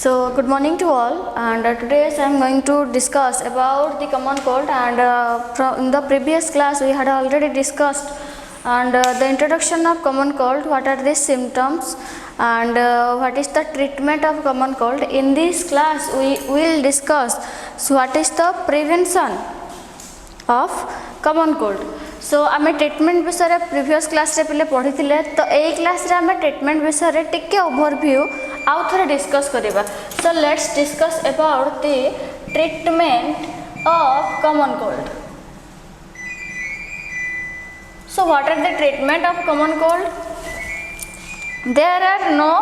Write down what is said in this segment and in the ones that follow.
So good morning to all, and today I am going to discuss about the common cold. And in the previous class we had already discussed and the introduction of common cold. What are the symptoms and what is the treatment of common cold? In this class we will discuss what is the prevention of common cold. So आम treatment विषय previous class रे पहले पढ़ी थिले, तो ए class रे आम treatment विषय टिके ओवरव्यू आउ थोड़े डिस्कस करिबा. So let's discuss about the treatment of common cold. So what are the treatment of common cold? There are no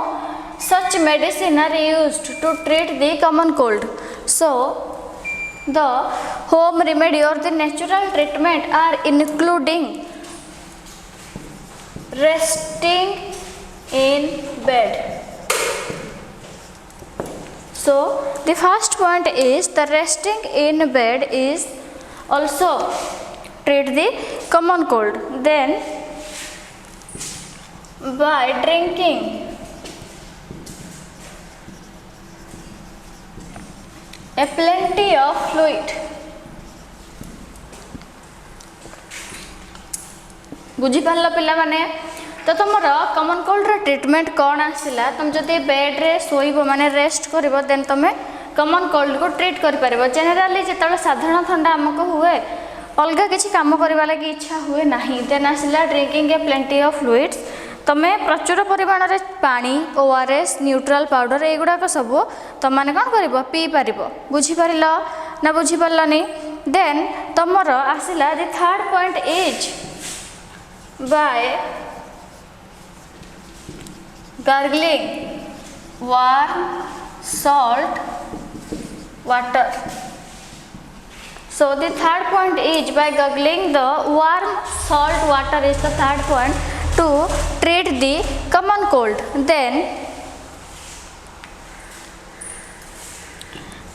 such medicine are used to treat the common cold. So the home remedy or the natural treatment are including resting in bed. So the first point is the resting in bed is also treat the common cold. Then by drinking a plenty of fluid. बुझी पारल पिला माने, तो तुमर common cold रे treatment कौन आसिला. तुम जदि बेड रे सोइबो माने रेस्ट करिवो देन तुमे कॉमन कोल्ड को ट्रीट करि परिबो. जनरली जेतले साधारण ठंडा हमको हुए अलगा किछि काम करबा लागि इच्छा हुए नाही, देन आसिला drinking a plenty of fluids. तमें प्रचुर परिमाण रे पानी, ओआरएस, न्यूट्रल पाउडर एगुड़ाक सब तुम मैंने कौन कर पी पार. बुझीपार ना बुझीपारनी. देन तुमर आसला the third point is bye gargling warm salt water. So the third point is by gargling the warm salt water is the third point to treat the common cold. Then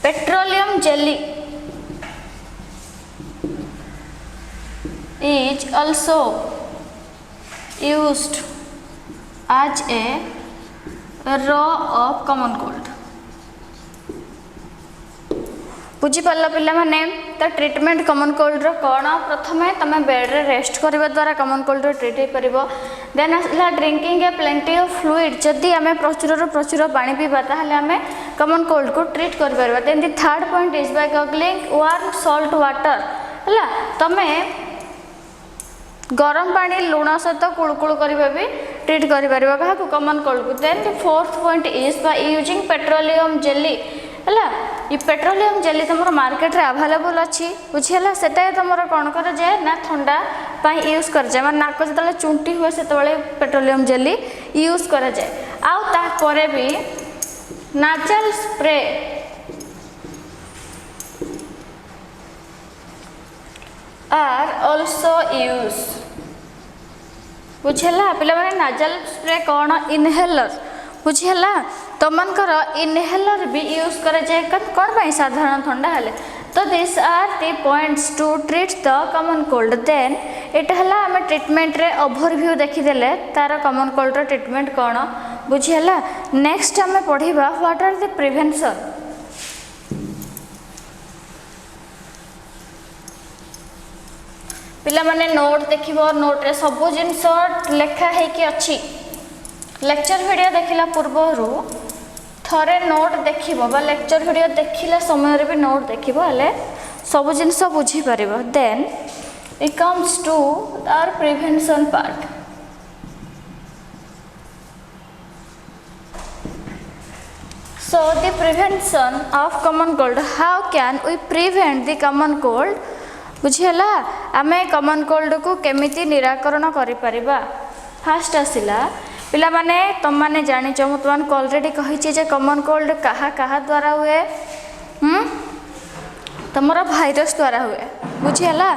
petroleum jelly is also used as a raw of common cold. बुझीपार पिला माने, तो treatment common cold रो कौन. प्रथम तुम bed रे rest करने द्वारा common cold रो treat हो पार. देन आसला drinking a plenty of fluid. जदि आम प्रचुर पानी पीवा ताहले आम कॉमन कोल्ड को ट्रीट कर पार. Then the third point is by gargling warm salt water. है तुम गरम पानी लुण सहित कुलकुल करवा भी ट्रीट कर क्या कॉमन कोल्ड को. Then the fourth point is by using petroleum jelly. है पेट्रोलियम जेली तुम मार्केट रे अवेलेबल अच्छी. बुझीला सेटा तुम कौन कर जाए ना ठंडा यूज कर जाए. मैं नाक जो चुंटी हुए से पेट्रोलियम जेली यूज कर जाए. आउ तापर भी nasal spray are also use. बुझीला पिला माने नाजल स्प्रे कौन इनहेलर. बुझीला तुमकर इनहेलर भी यूज कर जाए कौन साधारण ठंडा हेले. तो this are the points to treat the common cold. Then एटा आम ट्रीटमेंट रे ओवरव्यू देखीदेले तार कॉमन कोल्ड ट्रीटमेंट कौन. बुझीला नेक्स्ट आम पढ़ा व्हाट आर द प्रिवेंशन. पिला माने नोट देखिबो, नोट रे सब जिनस लेखा है कि अच्छी. लेक्चर वीडियो देखिला पूर्वरु थरे नोट देखिबो बा लेक्चर वीडियो देखिला समय रे भी नोट देखिबो हेले सब जिनस बुझी परिबो. Then it comes to our prevention part. So the prevention of common cold. How can we prevent the common cold? बुझीला आमे कॉमन कोल्ड को केमिति निराकरण करि परिबा. फास्ट आसिला पिला माने तुम माने जानिच मु तुमको ऑलरेडी कहि जे कॉमन कोल्ड कहा कहा द्वारा हुए. तुमरा भाइरस द्वारा हुए. बुझीला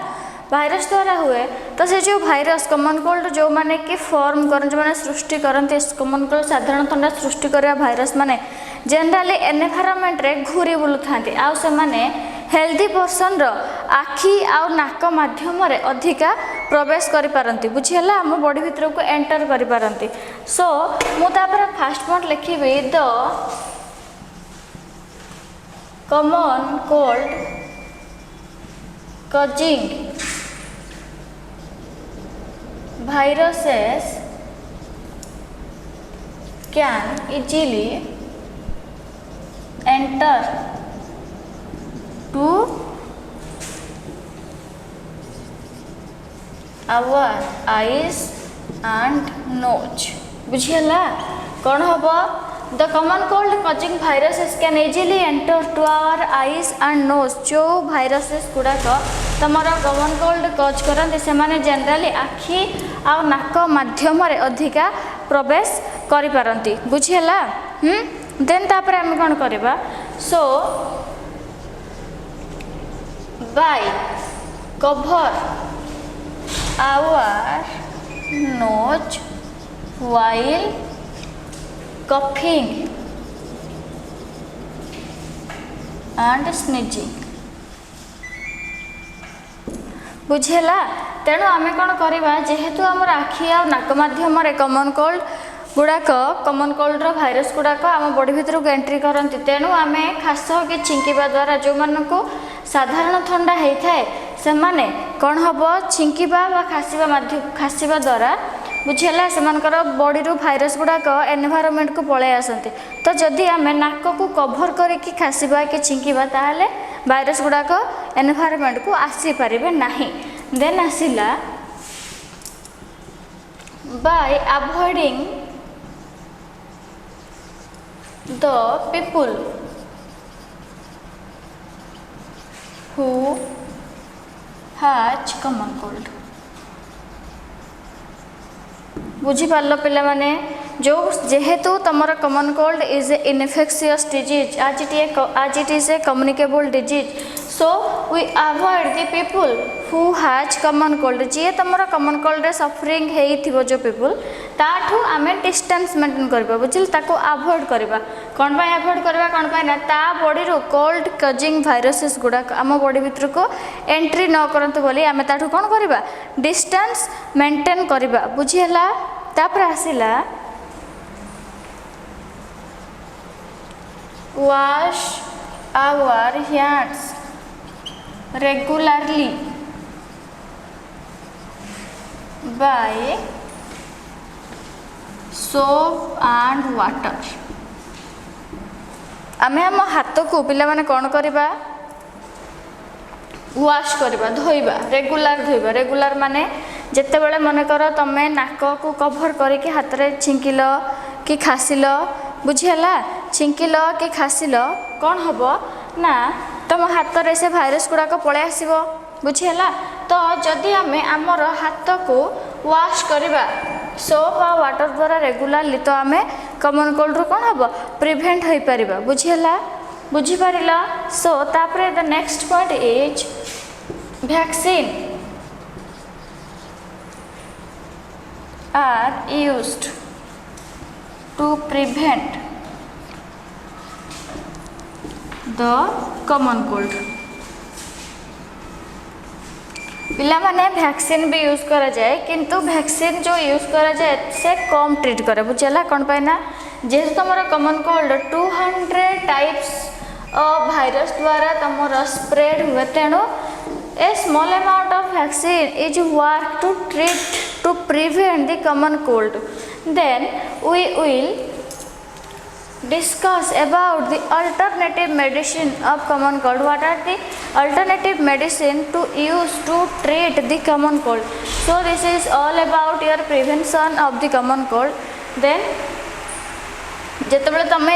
भाइरस द्वारा हुए. तो से जो भाइरस कॉमन कोल्ड जो माने कि फॉर्म कर जो माने सृष्टि करते कॉमन कोल्ड साधारण ठंडा सृष्टि करया भाइरस माने जनरली एनवायरनमेंट रे घूरी बुलु थांती. आ से माने हेल्दी पर्सन रो आखि आ नाक माध्यम रे अधिका प्रवेश करि पारंती. बुझीला हम बॉडी भीतर को एंटर करि पारंती. सो मु तापर फास्ट पॉइंट लिखिबी the common cold causing viruses can easily enter to our eyes and nose. बुझिला कौन हम the common cold causing viruses can easily enter to our eyes and nose जो भाइरसेस गुड़ाक तुम कमन कोल्ड कज करते से जनराली आखि आ नाक माध्यम अधिका प्रवेश करिपारंती बुझिला देन तापर आम कौन करवा so by cover our nose while coughing and sneezing. बुझेला तेणु आम कौन करवा जेहेतु आमर आखि आ नाक माध्यम कमन कोल्ड गुड़ाक कमन कोल्ड भाइरस गुड़ाक आम बॉडी भीतर को एंट्री करती तेणु आम खास कि छिंकिबा द्वारा जो मानक साधारण ठंडा होता है से माने कौन हम छिंकिबा खासिबा द्वारा बुझेला से बॉडी रू भाइरस गुड़ाक एनवायरनमेंट को पलि आसती तो जदि आम नाक को कभर करके खासिबा कि छिंकिबा ताहले भाइरस गुड़ाक एनवायरनमेंट को आसी पारिबे नाही देन आसिला by avoiding the people who has common cold बुझीपार पिला माने जो जेहेतु तुमर common cold is a infectious disease as it is a communicable disease so we avoid the people who has common cold जी तुमर कमन कोल्ड रे suffering हेइथिबो जो पीपल ताठू आमे डिस्टेंस मेंटेन करबा बुझिल ताको अवॉइड करबा कोन पाई अवॉइड करबा कोन पाई ना ता बॉडी रो कोल्ड कजिंग भाइरसेस गुडा आम बॉडी भीतर को एंट्री न करंतु बोली आमे ताठू कोन करबा डिस्टेंस मेंटेन करबा बुझिला तापर आसिला wash our hands regularly by soap and water आमे हम हाथ को पिला माने कौन करबा वाश करबा धोइबा रेगुलर माने जेते बेले मन कर तमे नाक को कभर करके हाथ रे छिंकिल कि खासिल बुझिला छिंकिल कि खासिल कौन हम ना तुम हाथ रे से भाइरस गुड़ाक पलि आसब बुझिला तो जदि आम आमर हाथ को वाश करवा सोप आ वाटर द्वारा रेगुलारली तो आम कमन कोल्ड रू कौन हम प्रिभेंट हो पार बुझिला बुझीपार सो तापर the next point is vaccine are used to prevent the common cold पिला माने वैक्सीन भी यूज करा जाए किंतु वैक्सीन जो यूज करा जाए से कम ट्रीट करे बुझला कौन पाई ना जेहेतु तुम common cold 200 types of virus द्वारा तुम स्प्रेड हुए तेणु a small amount of vaccine is work to treat to prevent the common cold. Then we will discuss about the alternative medicine of common cold. What are the alternative medicine to use to treat the common cold? So this is all about your prevention of the common cold. Then जेतेबेले तमे